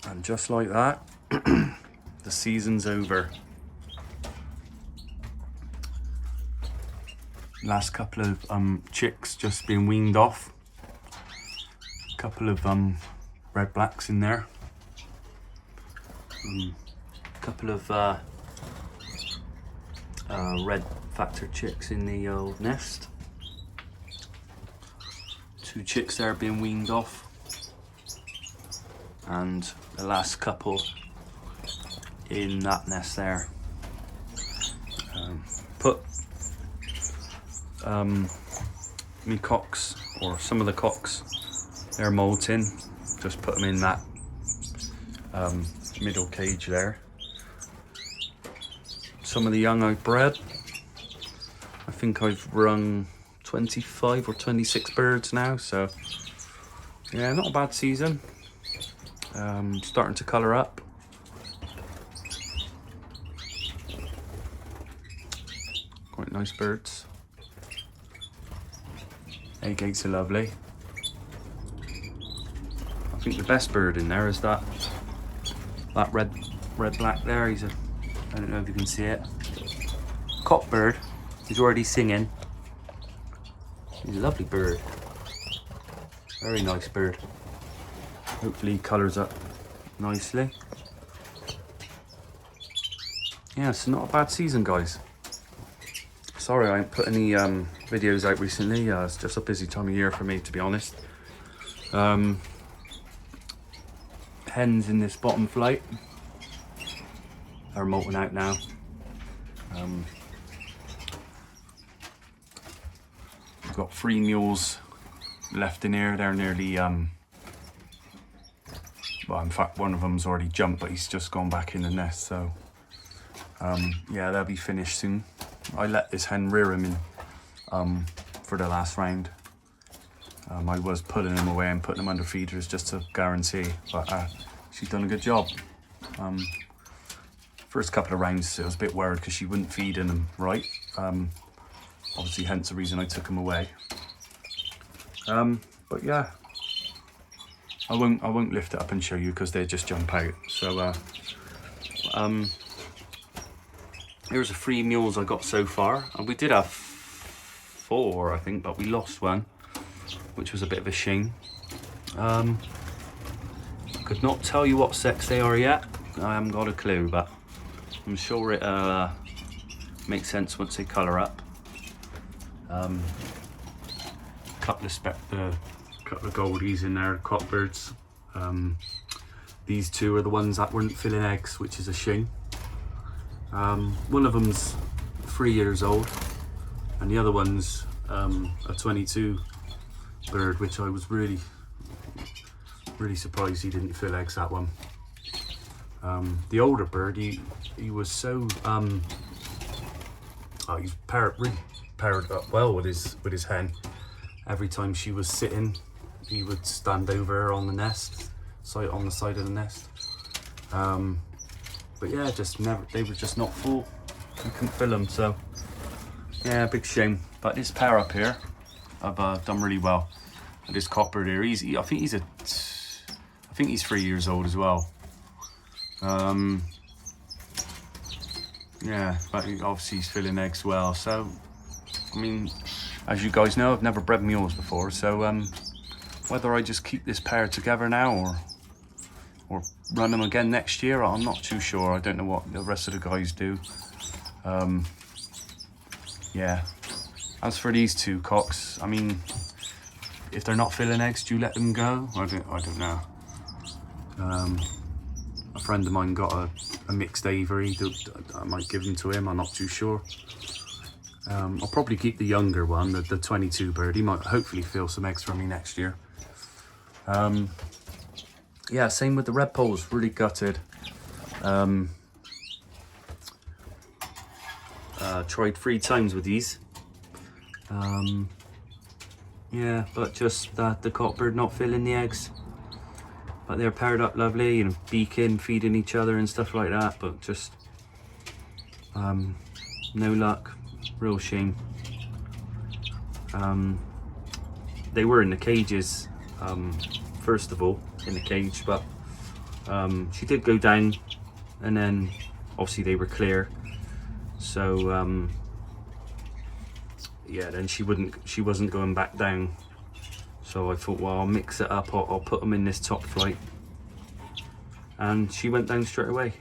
And just like that, the season's over. Last couple of chicks just been weaned off. A couple of red blacks in there. A couple of red factor chicks in the old nest. 2 chicks there being weaned off. And the last couple in that nest there. Put me cocks, or some of the cocks, they're molting. Just put them in that middle cage there. Some of the young I've bred. I think I've rung 25 or 26 birds now, so yeah, not a bad season. Starting to colour up. Quite nice birds. Egg eggs are lovely. I think the best bird in there is that red black there. I don't know if you can see it. Cock bird. He's already singing. He's a lovely bird. Very nice bird. Hopefully he colours up nicely. Yeah, it's not a bad season, guys. Sorry I ain't put any videos out recently. It's just a busy time of year for me, to be honest. Hens in this bottom flight are molting out now. We've got 3 mules left in here. They're nearly well, in fact, one of them's already jumped, but he's just gone back in the nest, so yeah, they'll be finished soon. I let this hen rear him in for the last round. I was pulling him away and putting him under feeders just to guarantee, but she's done a good job. First couple of rounds I was a bit worried because she wouldn't feed in him right. Obviously, hence the reason I took him away. But yeah, I won't lift it up and show you because they just jump out. So here's the 3 mules I got so far. And we did have 4, I think, but we lost one, which was a bit of a shame. Could not tell you what sex they are yet. I haven't got a clue, but I'm sure it makes sense once they colour up. Couple of goldies in there, cockbirds. These 2 are the ones that weren't filling eggs, which is a shame. One of them's 3 years old, and the other one's a 22 bird, which I was really surprised he didn't fill eggs, that one. The older bird, he was so he's really paired up well with his hen. Every time she was sitting, he would stand over her on the nest, on the side of the nest. But yeah, they were just not full. We couldn't fill them, so yeah, big shame. But this pair up here, I've done really well. And this cockbird here, I think he's 3 years old as well. Yeah, but obviously he's filling eggs well. So, I mean, as you guys know, I've never bred mules before, so whether I just keep this pair together now or run them again next year, I'm not too sure. I don't know what the rest of the guys do. Yeah. As for these 2 cocks, I mean, if they're not filling eggs, do you let them go? I don't know. A friend of mine got a mixed aviary. I might give them to him. I'm not too sure. I'll probably keep the younger one, the 22 bird. He might hopefully fill some eggs for me next year. Yeah, same with the red poles. Really gutted. Tried 3 times with these. Yeah, but just the cockbird not filling the eggs. But they're paired up lovely, you know, beaking, feeding each other and stuff like that. But just no luck. Real shame. They were in the cages, first of all, in the cage, but She did go down, and then obviously they were clear. So yeah, then she wasn't going back down. So I thought, well, I'll mix it up. I'll put them in this top flight, and she went down straight away.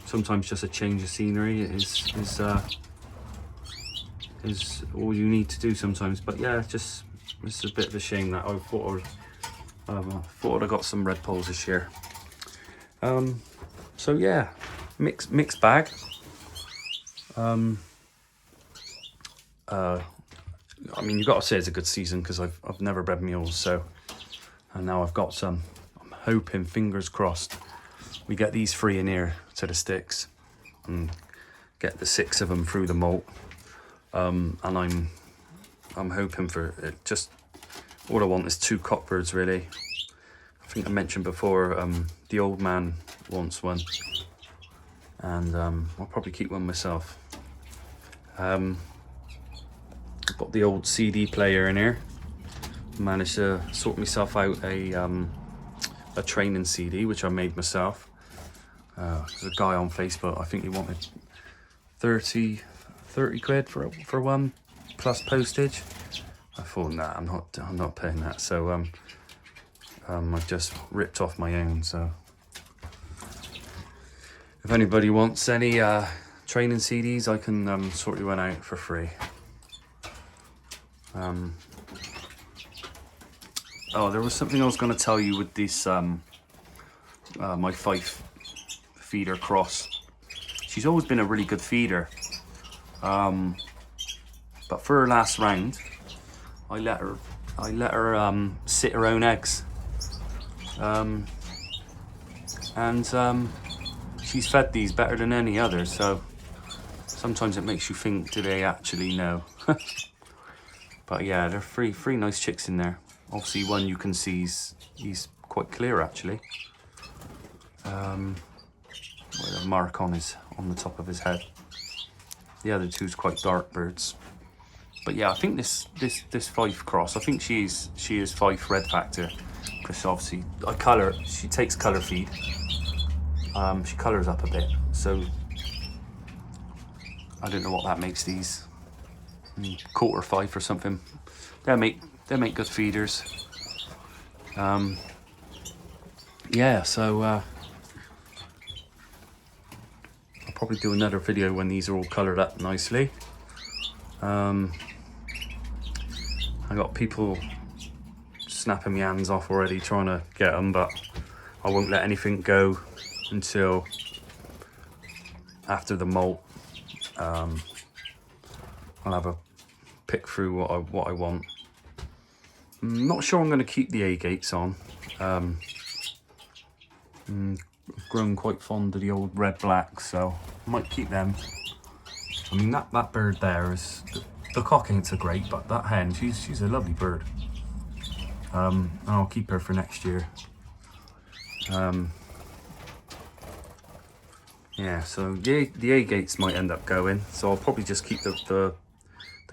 Sometimes just a change of scenery is all you need to do sometimes. But yeah, it's a bit of a shame that I thought I got some red poles this year. So yeah, mixed bag. I mean, you've got to say it's a good season because I've never bred mules, so, and now I've got some. I'm hoping, fingers crossed, we get these 3 in here to the sticks and get the 6 of them through the molt. And I'm hoping for it. Just all I want is 2 cockbirds really. I think I mentioned before, the old man wants one, and I'll probably keep one myself. I've got the old CD player in here. Managed to sort myself out a training CD which I made myself. There's a guy on Facebook, I think he wanted 30 quid for one plus postage. I thought, nah, I'm not paying that. So I just ripped off my own. So if anybody wants any training CDs, I can sort you one out for free. Oh, there was something I was going to tell you with this my Fife feeder cross. She's always been a really good feeder, but for her last round, I let her sit her own eggs, and she's fed these better than any other. So sometimes it makes you think, do they actually know? But yeah, there are three nice chicks in there. Obviously, one you can see he's quite clear actually. With a mark on the top of his head. The other two's quite dark birds. But yeah, I think this Fife cross, I think she is Fife red factor, because obviously she takes colour feed. She colours up a bit, so I don't know what that makes these. Quarter Fife or something. They make good feeders. Yeah, so I'll probably do another video when these are all coloured up nicely. I got people snapping my hands off already trying to get them, but I won't let anything go until after the molt. I'll have a pick through what I want. I'm not sure I'm going to keep the A-gates on. I've grown quite fond of the old red black, so I might keep them. I mean, that bird there is, the cock-ain'ts are great, but that hen, she's a lovely bird. And I'll keep her for next year. Yeah, so the A-gates might end up going, so I'll probably just keep the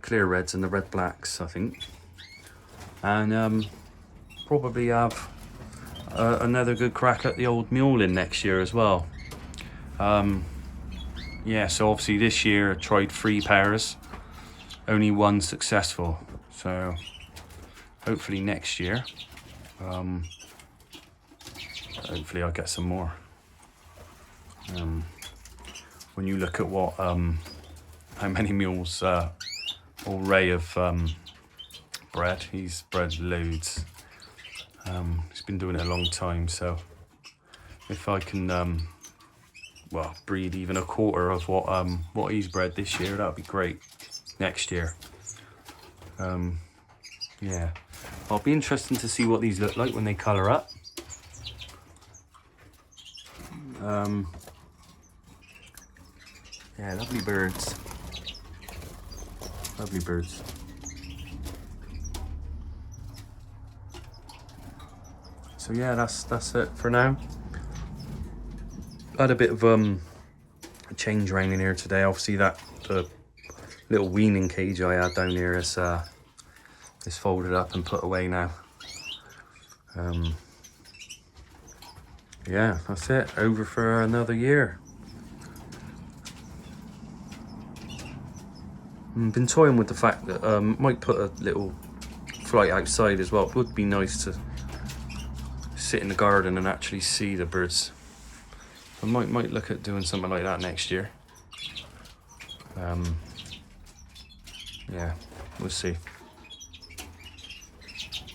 clear reds and the red blacks, I think. And probably have another good crack at the old Mule in next year as well. Yeah, so obviously this year I tried 3 pairs, only 1 successful. So hopefully next year, hopefully I'll get some more. When you look at what how many mules old Ray have bred, he's bred loads. He's been doing it a long time, so if I can well, breed even a quarter of what he's bred this year, that would be great next year. Yeah, it'll be interesting to see what these look like when they colour up. Yeah, lovely birds. Lovely birds. So yeah, that's it for now. Had a bit of a change around in here today. Obviously the little weaning cage I had down here is folded up and put away now. yeah, that's it. Over for another year. Been toying with the fact that might put a little flight outside as well. It would be nice to sit in the garden and actually see the birds. I might look at doing something like that next year. Yeah, we'll see.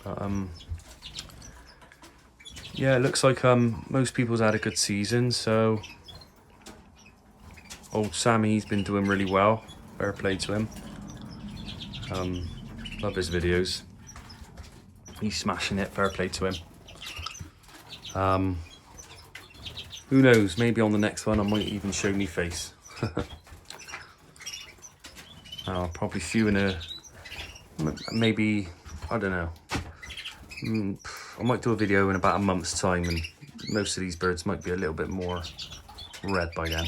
But, yeah, it looks like most people's had a good season, so old Sammy's been doing really well. Fair play to him. Love his videos. He's smashing it, fair play to him. Who knows, maybe on the next one I might even show me face. I'll probably few in a, maybe, I don't know. I might do a video in about a month's time and most of these birds might be a little bit more red by then.